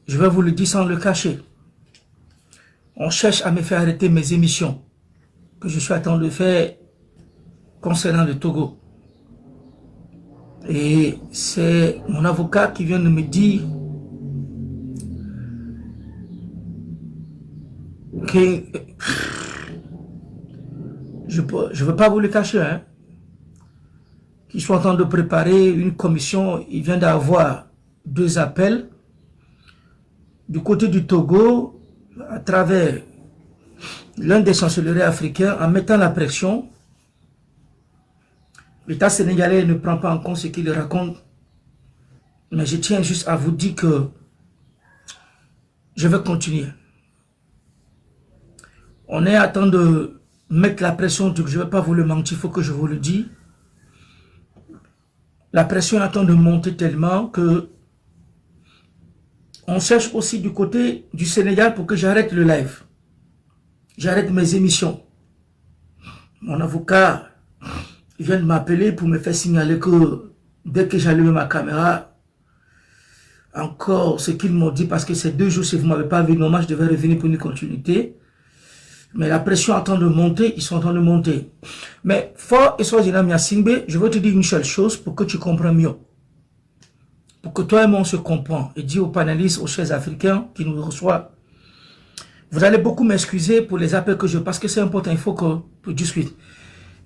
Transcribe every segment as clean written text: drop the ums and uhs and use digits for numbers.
je vais vous le dire sans le cacher. On cherche à me faire arrêter mes émissions que je suis en train de faire concernant le Togo. Et c'est mon avocat qui vient de me dire que je ne veux pas vous le cacher, hein, qu'ils sont en train de préparer une commission. Il vient d'avoir 2 appels du côté du Togo à travers l'un des chancelleries africains en mettant la pression. L'État sénégalais ne prend pas en compte ce qu'il raconte. Mais je tiens juste à vous dire que je vais continuer. On est à temps de mettre la pression, je ne vais pas vous le mentir, il faut que je vous le dise. La pression attend de monter tellement que on cherche aussi du côté du Sénégal pour que j'arrête le live. J'arrête mes émissions. Mon avocat vient de m'appeler pour me faire signaler que dès que j'allume ma caméra, encore ce qu'ils m'ont dit, parce que ces 2 jours, si vous ne m'avez pas vu, normalement, je devais revenir pour une continuité. Mais la pression est en train de monter, ils sont en train de monter. Mais fort et soit Singbe, je veux te dire une seule chose pour que tu comprennes mieux. Pour que toi et moi on se comprenne. Et dis aux panélistes, aux chefs africains qui nous reçoivent, vous allez beaucoup m'excuser pour les appels que je... Parce que c'est important, il faut que je discute.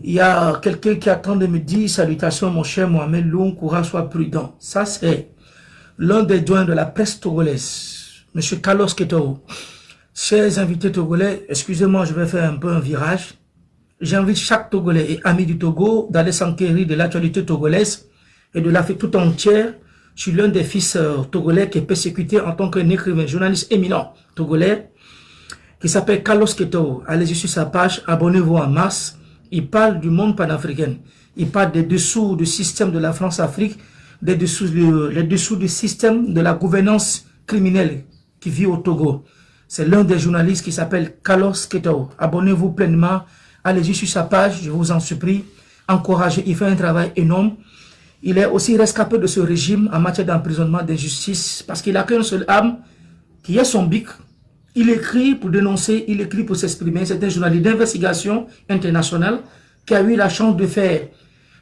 Il y a quelqu'un qui attend de me dire, salutations mon cher Mohamed Loun, courage, sois prudent. Ça c'est l'un des doyens de la presse togolaise, M. Carlos Ketoro. Chers invités togolais, excusez-moi, je vais faire un peu un virage. J'invite chaque Togolais et ami du Togo d'aller s'enquérir de l'actualité togolaise et de l'Afrique tout entière. Je suis l'un des fils togolais qui est persécuté en tant qu'un écrivain, journaliste éminent togolais, qui s'appelle Carlos Ketoro. Allez-y sur sa page, abonnez-vous en masse. Il parle du monde panafricain. Il parle des dessous du système de la France-Afrique, les dessous du système de la gouvernance criminelle qui vit au Togo. C'est l'un des journalistes qui s'appelle Carlos Ketoro. Abonnez-vous pleinement. Allez-y sur sa page, je vous en supplie. Encouragez, il fait un travail énorme. Il est aussi rescapé de ce régime en matière d'emprisonnement, d'injustice, parce qu'il n'a qu'une seule âme, qui est son bic. Il écrit pour dénoncer, il écrit pour s'exprimer. C'est un journaliste d'investigation internationale qui a eu la chance de faire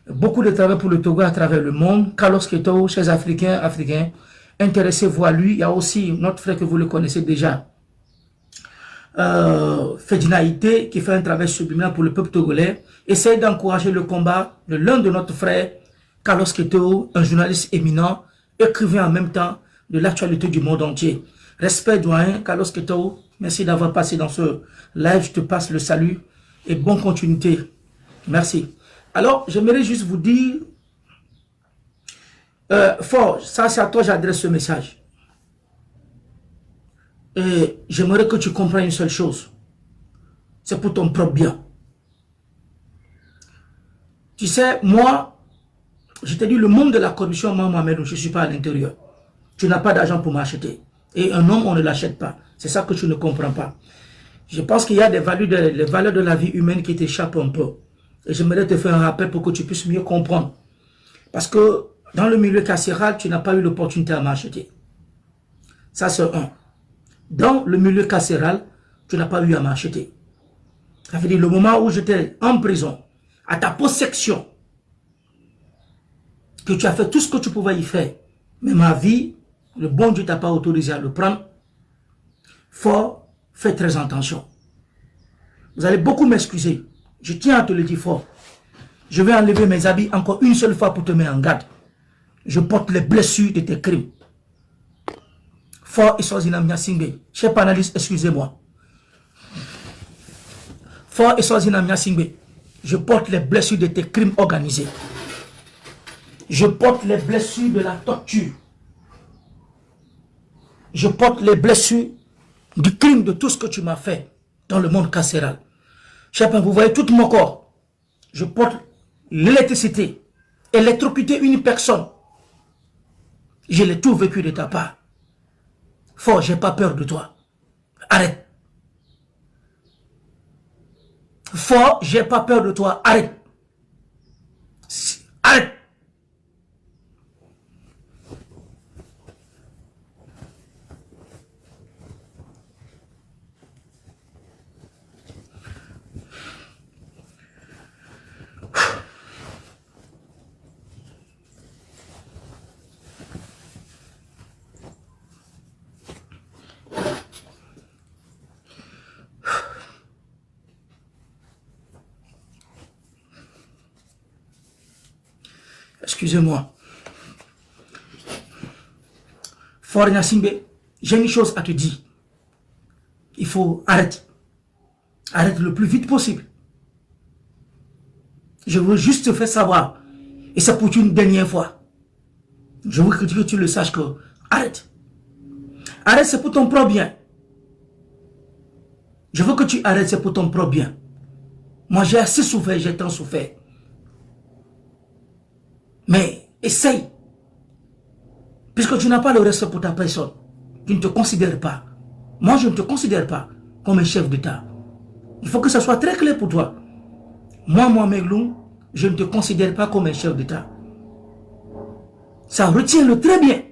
beaucoup de travail pour le Togo à travers le monde. Carlos Ketoro, chers Africains, intéressez-vous à lui. Il y a aussi notre frère que vous le connaissez déjà, Fedinaïté, qui fait un travail subliminal pour le peuple togolais. Essaye d'encourager le combat de l'un de notre frère, Carlos Ketoro, un journaliste éminent, écrivain en même temps de l'actualité du monde entier. Respect doyen, Carlos Ketoro, merci d'avoir passé dans ce live, je te passe le salut et bonne continuité. Merci. Alors, j'aimerais juste vous dire, fort, ça c'est à toi j'adresse ce message. Et j'aimerais que tu comprennes une seule chose. C'est pour ton propre bien. Tu sais, moi, je t'ai dit, le monde de la corruption, moi, Mohamed, je ne suis pas à l'intérieur. Tu n'as pas d'argent pour m'acheter. Et un homme, on ne l'achète pas. C'est ça que tu ne comprends pas. Je pense qu'il y a les valeurs de la vie humaine qui t'échappent un peu. Et j'aimerais te faire un rappel pour que tu puisses mieux comprendre. Parce que dans le milieu carcéral, tu n'as pas eu l'opportunité à m'acheter. Ça, c'est un. Dans le milieu carcéral, tu n'as pas eu à m'acheter. Ça veut dire le moment où j'étais en prison, à ta possession, que tu as fait tout ce que tu pouvais y faire, mais ma vie, le bon Dieu t'a pas autorisé à le prendre, fort, fais très attention. Vous allez beaucoup m'excuser. Je tiens à te le dire fort. Je vais enlever mes habits encore une seule fois pour te mettre en garde. Je porte les blessures de tes crimes. Fort et Swazina Mnyasingbe. Chers panélistes, excusez-moi. Fort et Swazina Mnyasingbe. Je porte les blessures de tes crimes organisés. Je porte les blessures de la torture. Je porte les blessures du crime de tout ce que tu m'as fait dans le monde carcéral. Chacun, vous voyez tout mon corps. Je porte l'électricité. Électrocuter une personne. Je l'ai tout vécu de ta part. Fort, j'ai pas peur de toi. Arrête. Fort, j'ai pas peur de toi. Arrête. Arrête. Excusez-moi. Fort Gnassingbé, j'ai une chose à te dire. Il faut arrêter. Arrête le plus vite possible. Je veux juste te faire savoir. Et c'est pour une dernière fois. Je veux que tu le saches que arrête. Arrête, c'est pour ton propre bien. Je veux que tu arrêtes, c'est pour ton propre bien. Moi, j'ai assez souffert, j'ai tant souffert. Mais essaye. Puisque tu n'as pas le respect pour ta personne. Tu ne te considères pas. Moi, je ne te considère pas comme un chef d'État. Il faut que ça soit très clair pour toi. Moi, Mohamed Loum, je ne te considère pas comme un chef d'État. Ça, retiens-le très bien.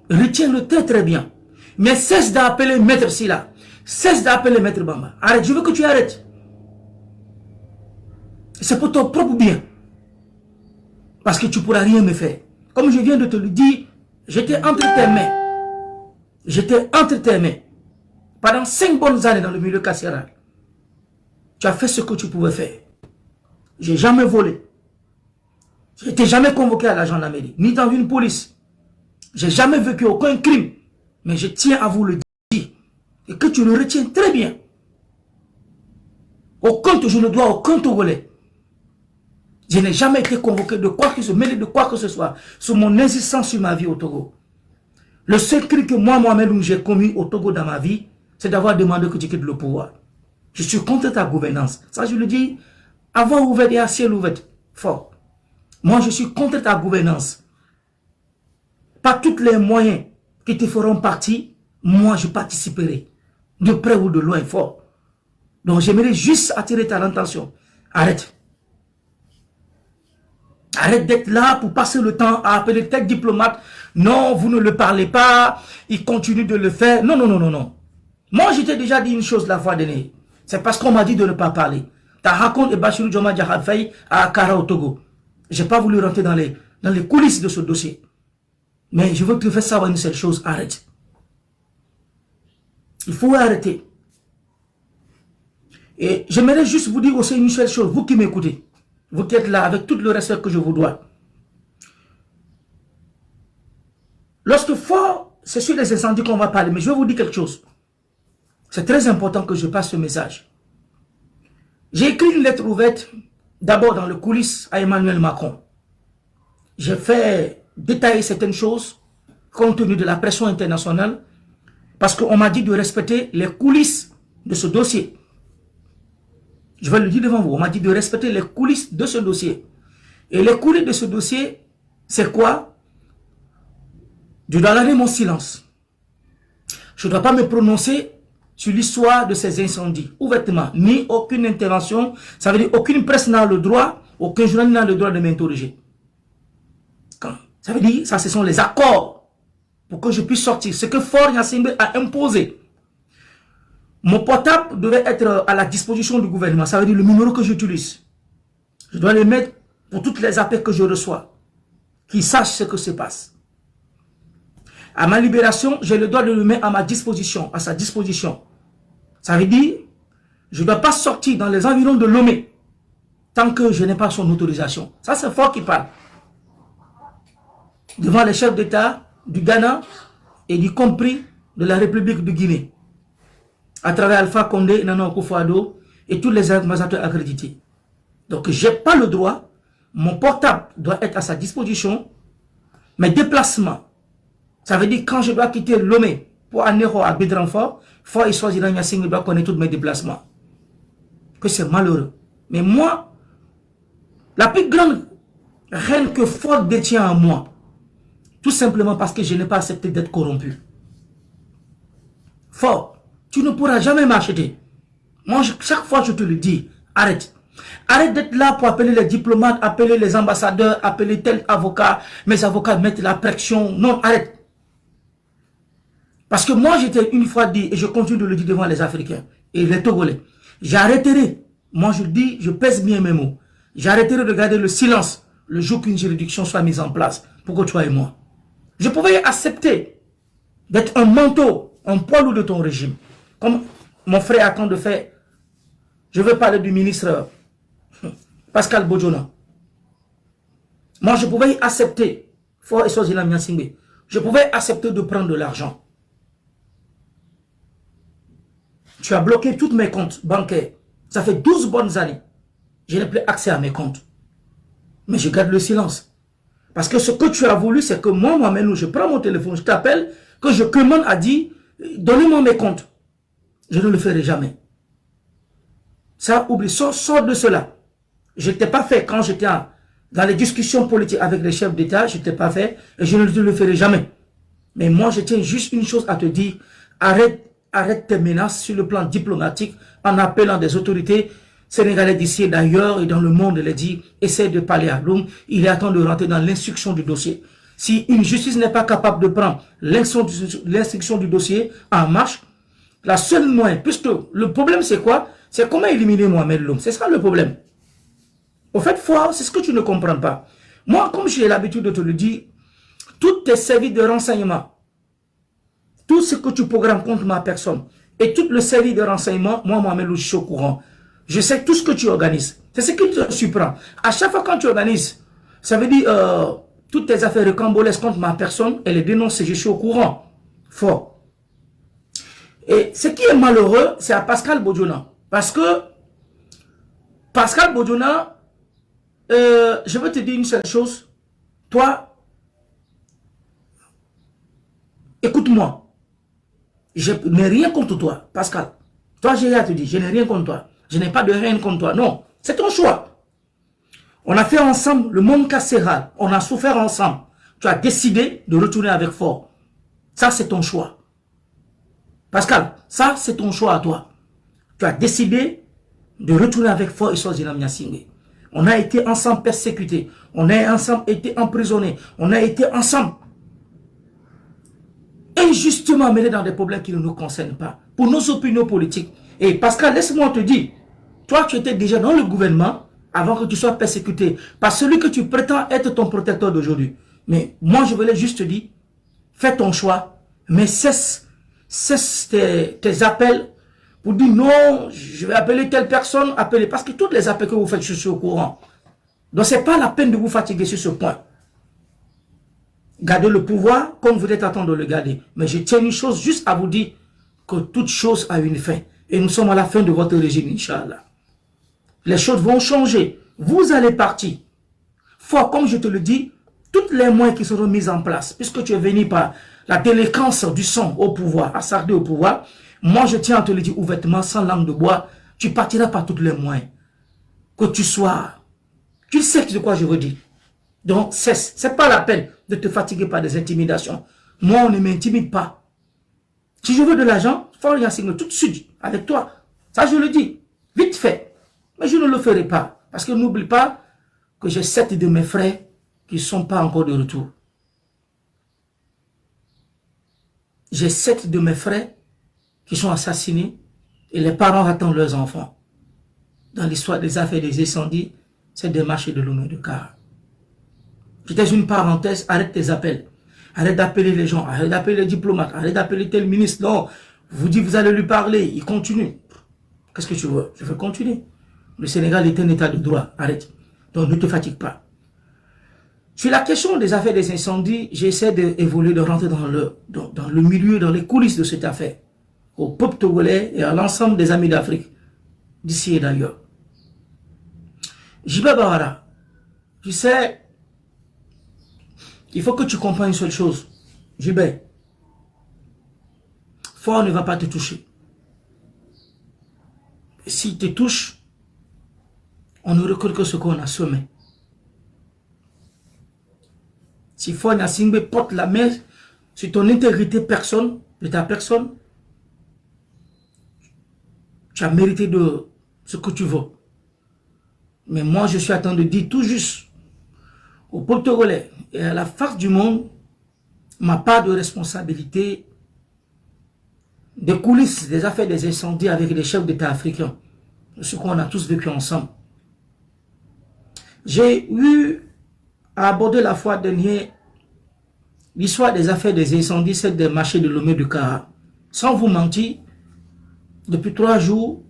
Retiens-le très très bien. Mais cesse d'appeler Maître Silla. Cesse d'appeler Maître Bamba. Arrête, je veux que tu arrêtes. C'est pour ton propre bien. Parce que tu ne pourras rien me faire. Comme je viens de te le dire, j'étais entre tes mains. J'étais entre tes mains. Pendant 5 bonnes années dans le milieu carcéral. Tu as fait ce que tu pouvais faire. Je n'ai jamais volé. Je n'étais jamais convoqué à la gendarmerie, ni dans une police. Je n'ai jamais vécu aucun crime. Mais je tiens à vous le dire. Et que tu le retiens très bien. Je ne dois aucun Togolais. Je n'ai jamais été convoqué de quoi que ce soit, mêlé de quoi que ce soit, sur mon existence sur ma vie au Togo. Le seul crime que moi, Mohamed, j'ai commis au Togo dans ma vie, c'est d'avoir demandé que tu quittes le pouvoir. Je suis contre ta gouvernance. Ça, je le dis, à voix ouverte et à ciel ouvert, fort. Moi, je suis contre ta gouvernance. Pas tous les moyens qui te feront partie, moi, je participerai. De près ou de loin, fort. Donc, j'aimerais juste attirer ta attention. Arrête. Arrête d'être là pour passer le temps à appeler tel diplomate. Non, vous ne le parlez pas. Il continue de le faire. Non, non, non, non, non. Moi, je t'ai déjà dit une chose la fois dernière. C'est parce qu'on m'a dit de ne pas parler. T'as raconté Bachirou Djoma Diakhar Faye à Akara au Togo. Je n'ai pas voulu rentrer dans les coulisses de ce dossier. Mais je veux te faire savoir une seule chose. Arrête. Il faut arrêter. Et j'aimerais juste vous dire aussi une seule chose. Vous qui m'écoutez. Vous qui êtes là avec tout le respect que je vous dois. Lorsque fort, c'est sur les incendies qu'on va parler. Mais je vais vous dire quelque chose. C'est très important que je passe ce message. J'ai écrit une lettre ouverte, d'abord dans le coulisses à Emmanuel Macron. J'ai fait détailler certaines choses, compte tenu de la pression internationale, parce qu'on m'a dit de respecter les coulisses de ce dossier. Je vais le dire devant vous, on m'a dit de respecter les coulisses de ce dossier. Et les coulisses de ce dossier, c'est quoi? Je dois garder mon silence. Je ne dois pas me prononcer sur l'histoire de ces incendies, ouvertement, ni aucune intervention, ça veut dire aucune presse n'a le droit, aucun journaliste n'a le droit de m'interroger. Ça veut dire, ça ce sont les accords pour que je puisse sortir. Ce que Fort Gnassingbé a imposé. Mon portable devait être à la disposition du gouvernement, ça veut dire le numéro que j'utilise. Je dois le mettre pour toutes les appels que je reçois, qu'ils sachent ce que se passe. À ma libération, j'ai le droit de le mettre à ma disposition, à sa disposition. Ça veut dire, je ne dois pas sortir dans les environs de Lomé tant que je n'ai pas son autorisation. Ça, c'est Fort qui parle. Devant les chefs d'État du Ghana et y compris de la République de Guinée. À travers Alpha Condé, Nana Akufo-Addo et tous les ambassadeurs accrédités. Donc, je n'ai pas le droit. Mon portable doit être à sa disposition. Mes déplacements, ça veut dire quand je dois quitter Lomé pour aller à Bédranfort, Fort et Swaziland Gnassingbé doit connaître tous mes déplacements. Que c'est malheureux. Mais moi, la plus grande reine que Fort détient en moi, tout simplement parce que je n'ai pas accepté d'être corrompu. Fort, tu ne pourras jamais m'acheter. Moi, chaque fois je te le dis, arrête. Arrête d'être là pour appeler les diplomates, appeler les ambassadeurs, appeler tel avocat. Mes avocats mettent la pression. Non, arrête. Parce que moi, j'étais une fois dit, et je continue de le dire devant les Africains et les Togolais, j'arrêterai, moi je dis, je pèse bien mes mots, j'arrêterai de garder le silence le jour qu'une juridiction soit mise en place pour que toi et moi. Je pouvais accepter d'être un manteau, un poids lourd de ton régime, comme mon frère attend de faire. Je veux parler du ministre Pascal Bodjona. Moi, je pouvais accepter, je pouvais accepter de prendre de l'argent. Tu as bloqué tous mes comptes bancaires. Ça fait 12 bonnes années. Je n'ai plus accès à mes comptes. Mais je garde le silence. Parce que ce que tu as voulu, c'est que moi, Mohamed, je prends mon téléphone, je t'appelle, que je commande à dire, donnez-moi mes comptes. Je ne le ferai jamais. Ça, oublie, sors de cela. Je ne t'ai pas fait quand j'étais dans les discussions politiques avec les chefs d'État, je ne t'ai pas fait et je ne le ferai jamais. Mais moi, je tiens juste une chose à te dire, arrête tes menaces sur le plan diplomatique en appelant des autorités sénégalaises d'ici et d'ailleurs et dans le monde, les dit, essaie de parler à l'homme, il est temps de rentrer dans l'instruction du dossier. Si une justice n'est pas capable de prendre l'instruction du dossier en marche, la seule moyen, puisque le problème c'est quoi? C'est comment éliminer Mohamed Loum. C'est ça le problème. Au fait, c'est ce que tu ne comprends pas. Moi, comme j'ai l'habitude de te le dire, tous tes services de renseignement, tout ce que tu programmes contre ma personne, et tout le service de renseignement, moi, Mohamed Loum, je suis au courant. Je sais tout ce que tu organises. C'est ce qui te surprend. À chaque fois quand tu organises, ça veut dire toutes tes affaires de cambolesques contre ma personne, et les dénoncer, je suis au courant. Fort. Et ce qui est malheureux, c'est à Pascal Bodiona. Parce que Pascal Bodiona, je veux te dire une seule chose. Toi, écoute-moi. Je n'ai rien contre toi, Pascal. Toi, j'ai rien à te dire. Je n'ai rien contre toi. Je n'ai pas de haine contre toi. Non, c'est ton choix. On a fait ensemble le monde carcéral. On a souffert ensemble. Tu as décidé de retourner avec Fort. Ça, c'est ton choix. Pascal, ça, c'est ton choix à toi. Tu as décidé de retourner avec Fort et Swaziland Nyasingbe. On a été ensemble persécutés. On a ensemble été emprisonnés. On a été ensemble injustement mêlés dans des problèmes qui ne nous concernent pas. Pour nos opinions politiques. Et Pascal, laisse-moi te dire, toi, tu étais déjà dans le gouvernement avant que tu sois persécuté par celui que tu prétends être ton protecteur d'aujourd'hui. Mais moi, je voulais juste te dire, fais ton choix, mais cesse tes appels pour dire non, je vais appeler telle personne, appeler. Parce que toutes les appels que vous faites, je suis au courant. Donc, ce n'est pas la peine de vous fatiguer sur ce point. Gardez le pouvoir comme vous êtes en train de le garder. Mais je tiens une chose juste à vous dire que toute chose a une fin. Et nous sommes à la fin de votre régime, Inch'Allah. Les choses vont changer. Vous allez partir. Fort, comme je te le dis, toutes les moyens qui seront mis en place, puisque tu es venu par la délinquance du sang au pouvoir, à s'arder au pouvoir, moi je tiens à te le dire ouvertement, sans langue de bois, tu partiras par tous les moyens. Que tu sois. Tu sais de quoi je veux dire. Donc, cesse. Ce n'est pas la peine de te fatiguer par des intimidations. Moi, on ne m'intimide pas. Si je veux de l'argent, il faut rien signer tout de suite avec toi. Ça, je le dis. Vite fait. Mais je ne le ferai pas. Parce que n'oublie pas que j'ai 7 de mes frères qui ne sont pas encore de retour. J'ai 7 de mes frères qui sont assassinés et les parents attendent leurs enfants. Dans l'histoire des affaires des incendies, c'est des marchés de l'honneur de car. C'était une parenthèse, arrête tes appels. Arrête d'appeler les gens, arrête d'appeler les diplomates, arrête d'appeler tel ministre. Non, vous dites vous allez lui parler, il continue. Qu'est-ce que tu veux? Je veux continuer. Le Sénégal est un état de droit, arrête. Donc ne te fatigue pas. Sur la question des affaires des incendies, j'essaie d'évoluer, de rentrer dans le milieu, dans les coulisses de cette affaire. Au peuple togolais et à l'ensemble des amis d'Afrique, d'ici et d'ailleurs. Jiba Bahara, tu sais, il faut que tu comprennes une seule chose. Jibé, Fort ne va pas te toucher. S'il te touche, on ne récolte que ce qu'on a semé. Si Fort Nyasingbe porte la main sur ton intégrité de ta personne, tu as mérité de ce que tu veux. Mais moi, je suis en train de dire tout juste au peuple togolais et à la face du monde, ma part de responsabilité des coulisses, des affaires des incendies avec les chefs d'État africains, ce qu'on a tous vécu ensemble. J'ai eu à aborder la fois dernière l'histoire des affaires des incendies, celle des marchés de Lomé du Kara. Sans vous mentir, depuis 3 jours,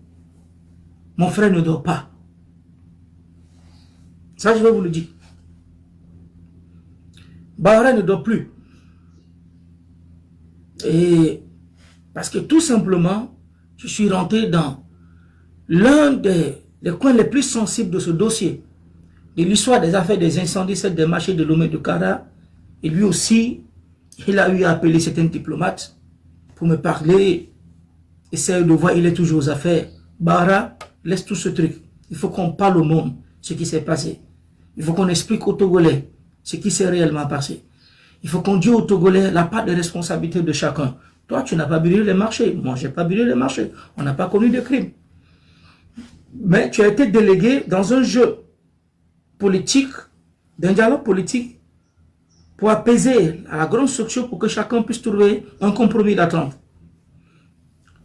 mon frère ne dort pas. Ça, je vais vous le dire. Bahara ne dort plus. Et parce que tout simplement, je suis rentré dans l'un des coins les plus sensibles de ce dossier, de l'histoire des affaires des incendies, celle des marchés de Lomé de Kara. Et lui aussi, il a eu à appeler certains diplomates pour me parler, essayer de voir, il est toujours aux affaires. Bahara, laisse tout ce truc. Il faut qu'on parle au monde ce qui s'est passé. Il faut qu'on explique aux Togolais ce qui s'est réellement passé. Il faut qu'on dise aux Togolais la part de responsabilité de chacun. Toi, tu n'as pas brûlé les marchés. Moi, je n'ai pas brûlé les marchés. On n'a pas connu de crime. Mais tu as été délégué dans un jeu politique, d'un dialogue politique, pour apaiser à la grande structure pour que chacun puisse trouver un compromis d'attente.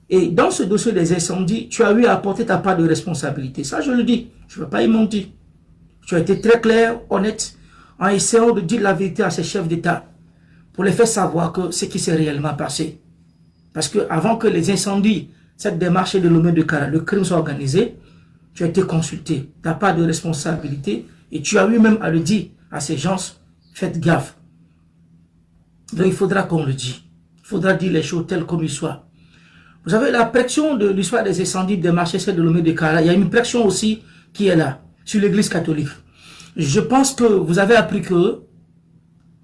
Et dans ce dossier des incendies, tu as eu à apporter ta part de responsabilité. Ça, je le dis. Je ne veux pas y mentir. Tu as été très clair, honnête, en essayant de dire la vérité à ces chefs d'État pour les faire savoir que ce qui s'est réellement passé. Parce que avant que les incendies, cette démarche de Lomé de Kara, le crime soit organisé, tu as été consulté. Tu n'as pas de responsabilité et tu as eu même à le dire à ces gens, faites gaffe. Donc il faudra qu'on le dise. Il faudra dire les choses telles comme ils soient. Vous avez la pression de l'histoire des incendies des marchés de Lomé de Kara. Il y a une pression aussi qui est là, sur l'église catholique. Je pense que vous avez appris que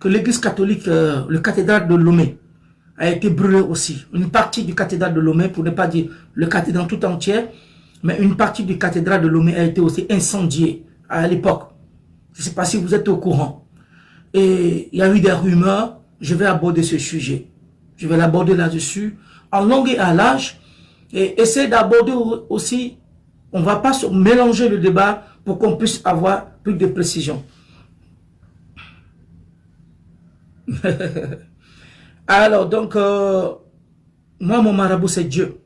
l'église catholique, le cathédrale de Lomé, a été brûlée aussi. Une partie du cathédrale de Lomé, pour ne pas dire le cathédrale tout entier, mais une partie du cathédrale de Lomé a été aussi incendiée à l'époque. Je ne sais pas si vous êtes au courant. Et il y a eu des rumeurs, je vais aborder ce sujet. Je vais l'aborder là-dessus, en long et à large, et essayer d'aborder aussi, on ne va pas mélanger le débat pour qu'on puisse avoir plus de précision. Alors, donc, moi, mon marabout, c'est Dieu.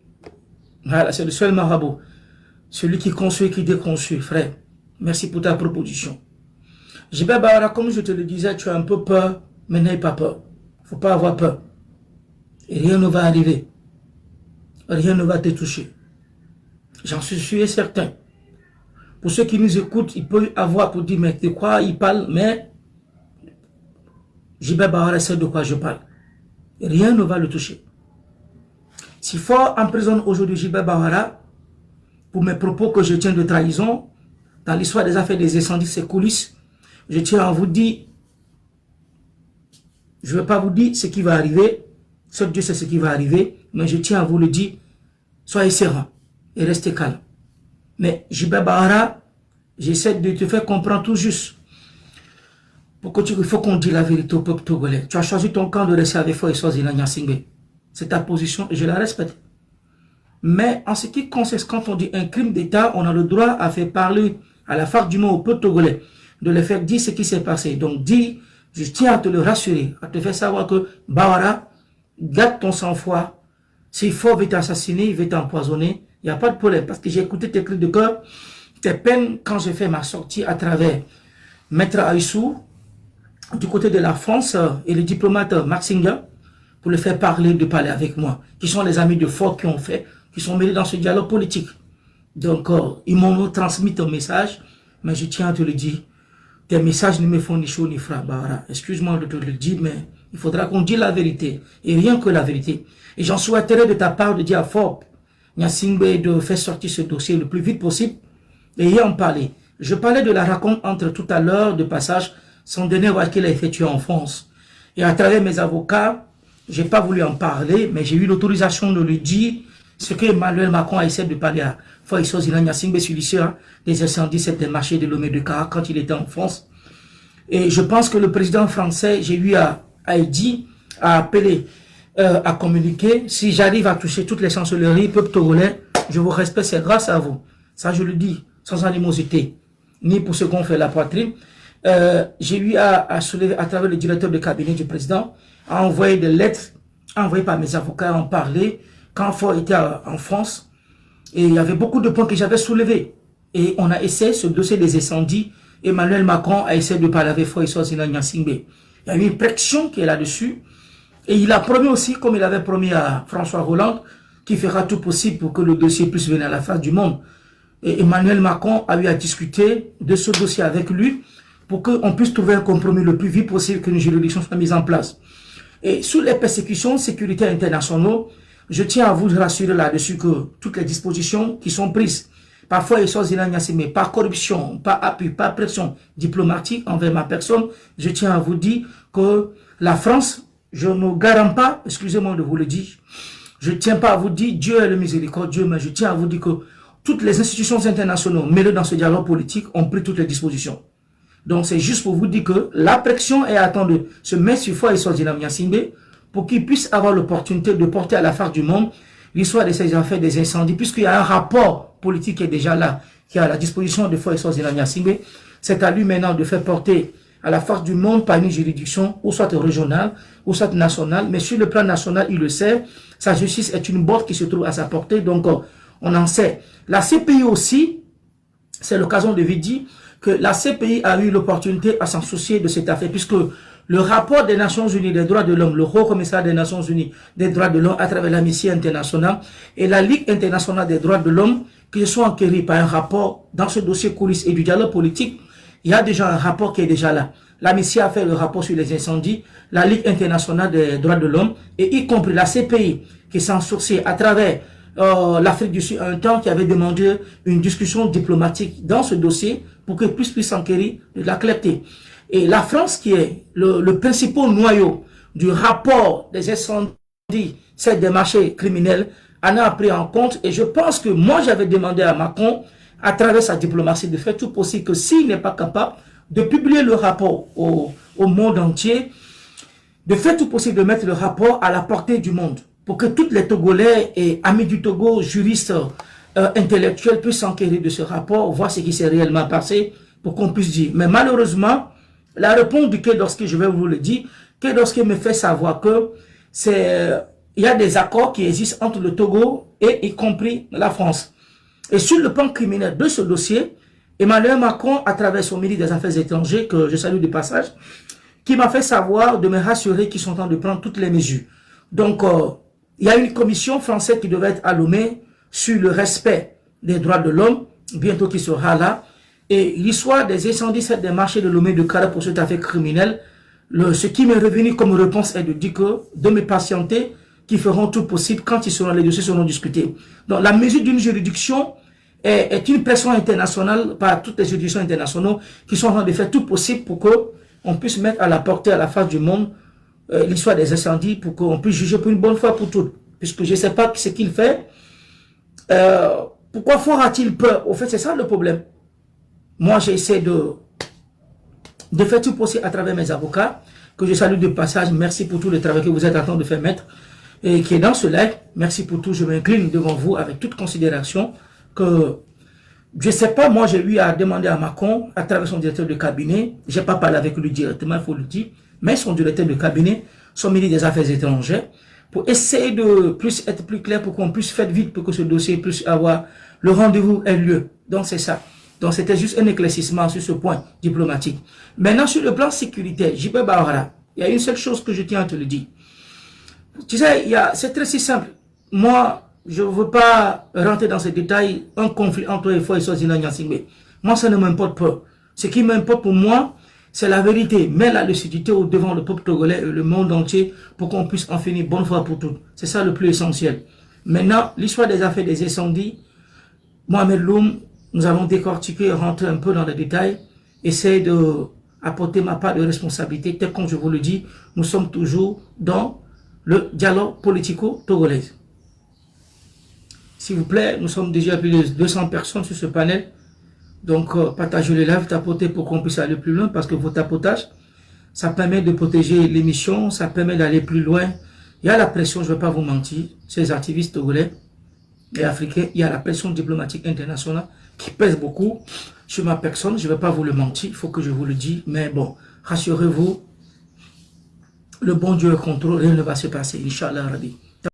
Voilà, c'est le seul marabout. Celui qui construit, qui déconstruit, frère. Merci pour ta proposition. Djibé Bahara, comme je te le disais, tu as un peu peur, mais n'aie pas peur. Il ne faut pas avoir peur. Et rien ne va arriver. Rien ne va te toucher. J'en suis sûr et certain. Pour ceux qui nous écoutent, ils peuvent avoir pour dire, mais de quoi ils parlent, mais Djibé Bahara sait de quoi je parle. Et rien ne va le toucher. S'il faut emprisonner aujourd'hui Djibé Bahara pour mes propos que je tiens de trahison, dans l'histoire des affaires des incendies, ces coulisses, je tiens à vous dire, je ne vais pas vous dire ce qui va arriver, seul Dieu sait ce qui va arriver, mais je tiens à vous le dire, soyez serein et restez calme. Mais Djibé Bahara, j'essaie de te faire comprendre tout juste. Il faut qu'on dise la vérité au peuple togolais. Tu as choisi ton camp de rester avec Foy Swaziland Nyasingbe. C'est ta position et je la respecte. Mais en ce qui concerne, quand on dit un crime d'État, on a le droit à faire parler à la face du monde au peuple togolais, de les faire dire ce qui s'est passé. Donc dis, je tiens à te le rassurer, à te faire savoir que Bahara, garde ton sang-froid. S'il faut, il va t'assassiner, il va t'empoisonner. Il n'y a pas de problème parce que j'ai écouté tes cris de cœur, tes peines quand j'ai fait ma sortie à travers Maître Aïssou, du côté de la France et le diplomate Maxinger, pour le faire parler, de parler avec moi, qui sont les amis de Fort qui ont fait, qui sont mêlés dans ce dialogue politique. Donc, ils m'ont transmis ton message, mais je tiens à te le dire, tes messages ne me font ni chaud ni froid, Bahara. Excuse-moi de te le dire, mais il faudra qu'on dise la vérité, et rien que la vérité. Et j'en souhaiterais de ta part de dire à Fort Nyasingbe de faire sortir ce dossier le plus vite possible, et y en parler. Je parlais de la raconte entre tout à l'heure, de passage, son dernier voyage qu'il a effectué en France. Et à travers mes avocats, j'ai pas voulu en parler, mais j'ai eu l'autorisation de le dire, ce que Emmanuel Macron a essayé de parler à Foy Swaziland Nyasingbe sur l'histoire des incendies des marchés de Lomé de Kara quand il était en France. Et je pense que le président français, j'ai eu à dire, à appeler, à communiquer. Si j'arrive à toucher toutes les chancelleries, peuple togolais, je vous respecte, c'est grâce à vous. Ça, je le dis, sans animosité, ni pour ceux qu'on fait la poitrine. J'ai eu à soulever, à travers le directeur de cabinet du président, à envoyer des lettres, envoyées par mes avocats, à en parler, quand Fort était en France. Et il y avait beaucoup de points que j'avais soulevés. Et on a essayé, ce dossier des incendies, Emmanuel Macron a essayé de parler avec Foy Swaziland Nyasingbe. Il y a eu une pression qui est là-dessus. Et il a promis aussi, comme il avait promis à François Hollande, qu'il fera tout possible pour que le dossier puisse venir à la face du monde. Et Emmanuel Macron a eu à discuter de ce dossier avec lui pour qu'on puisse trouver un compromis le plus vite possible, qu'une juridiction soit mise en place. Et sous les persécutions sécuritaires internationaux, je tiens à vous rassurer là-dessus que toutes les dispositions qui sont prises, parfois ils sont mais par corruption, par appui, par pression diplomatique envers ma personne, je tiens à vous dire que la France, je ne garantis pas, excusez-moi de vous le dire, je ne tiens pas à vous dire Dieu est le miséricordieux, mais je tiens à vous dire que toutes les institutions internationales mêlées dans ce dialogue politique ont pris toutes les dispositions. Donc c'est juste pour vous dire que la pression est à temps de se mettre sur foi et sur Gnassingbé pour qu'il puisse avoir l'opportunité de porter à la face du monde l'histoire de ces affaires des incendies, puisqu'il y a un rapport politique qui est déjà là, qui est à la disposition de foi et sur Gnassingbé. C'est à lui maintenant de faire porter à la face du monde par une juridiction, ou soit régionale, ou soit nationale, mais sur le plan national, il le sait, sa justice est une botte qui se trouve à sa portée, donc on en sait. La CPI aussi, c'est l'occasion de vous dire que la CPI a eu l'opportunité à s'en soucier de cette affaire, puisque le rapport des Nations Unies des droits de l'homme, le Haut Commissariat des Nations Unies des droits de l'homme à travers l'Amnistie internationale et la Ligue internationale des droits de l'homme, qui se sont enquéris par un rapport dans ce dossier coulisses et du dialogue politique, il y a déjà un rapport qui est déjà là. L'Amnistie a fait le rapport sur les incendies, la Ligue internationale des droits de l'homme, et y compris la CPI, qui s'en soucie à travers l'Afrique du Sud, un temps qui avait demandé une discussion diplomatique dans ce dossier pour qu'il puisse s'enquérir de la clarté. Et la France, qui est le principal noyau du rapport des incendies, c'est des marchés criminels, en a pris en compte. Et je pense que moi, j'avais demandé à Macron, à travers sa diplomatie, de faire tout possible que s'il n'est pas capable de publier le rapport au monde entier, de faire tout possible de mettre le rapport à la portée du monde, pour que tous les Togolais et amis du Togo, juristes, intellectuels, puissent s'enquérir de ce rapport, voir ce qui s'est réellement passé, pour qu'on puisse dire. Mais malheureusement, la réponse du Quai d'Orsay, je vais vous le dire, Quai d'Orsay me fait savoir que il y a des accords qui existent entre le Togo et y compris la France. Et sur le plan criminel de ce dossier, Emmanuel Macron, à travers son ministre des Affaires étrangères, que je salue de passage, qui m'a fait savoir de me rassurer qu'ils sont en train de prendre toutes les mesures. Donc, il y a une commission française qui devait être à Lomé sur le respect des droits de l'homme, bientôt qui sera là. Et l'histoire des incendies, c'est des marchés de Lomé de Cara pour cette affaire criminelle. Ce qui m'est revenu comme réponse est de dire que de mes patienter, qui feront tout possible quand les dossiers seront discutés. Donc, la mesure d'une juridiction est une pression internationale par toutes les juridictions internationales qui sont en train de faire tout possible pour qu'on puisse mettre à la portée, à la face du monde, l'histoire des incendies, pour qu'on puisse juger pour une bonne fois pour toutes. Puisque je ne sais pas ce qu'il fait. Pourquoi fera-t-il peur? Au fait, c'est ça le problème. Moi, j'essaie de faire tout possible à travers mes avocats, que je salue de passage. Merci pour tout le travail que vous êtes en train de faire mettre et qui est dans ce live. Merci pour tout. Je m'incline devant vous avec toute considération que, je ne sais pas, moi j'ai eu à demander à Macron, à travers son directeur de cabinet, je n'ai pas parlé avec lui directement, il faut le dire, mais son directeur de cabinet, son ministre des Affaires étrangères, pour essayer de être plus clair, pour qu'on puisse faire vite, pour que ce dossier puisse avoir, le rendez-vous ait lieu. Donc c'est ça. Donc c'était juste un éclaircissement sur ce point diplomatique. Maintenant, sur le plan sécuritaire, J.P. Bahara, il y a une seule chose que je tiens à te le dire. Tu sais, c'est très si simple. Moi, je ne veux pas rentrer dans ces détails, un conflit entre les fois et Swazina Gnassingbé. Moi, ça ne m'importe pas. Ce qui m'importe pour moi, c'est la vérité. Mais la lucidité au devant le peuple togolais et le monde entier pour qu'on puisse en finir bonne fois pour toutes. C'est ça le plus essentiel. Maintenant, l'histoire des affaires des incendies, Mohamed Loum, nous allons décortiquer, rentrer un peu dans les détails, essayer d'apporter ma part de responsabilité. Tel comme je vous le dis, nous sommes toujours dans le dialogue politico-togolais. S'il vous plaît, nous sommes déjà plus de 200 personnes sur ce panel. Donc, partagez les lives, tapotez pour qu'on puisse aller plus loin, parce que vos tapotages, ça permet de protéger l'émission, ça permet d'aller plus loin. Il y a la pression, je ne vais pas vous mentir, ces activistes togolais et africains, il y a la pression diplomatique internationale qui pèse beaucoup sur ma personne. Je ne vais pas vous le mentir, il faut que je vous le dise. Mais bon, rassurez-vous, le bon Dieu est contrôle, rien ne va se passer, Inch'Allah Rabbi.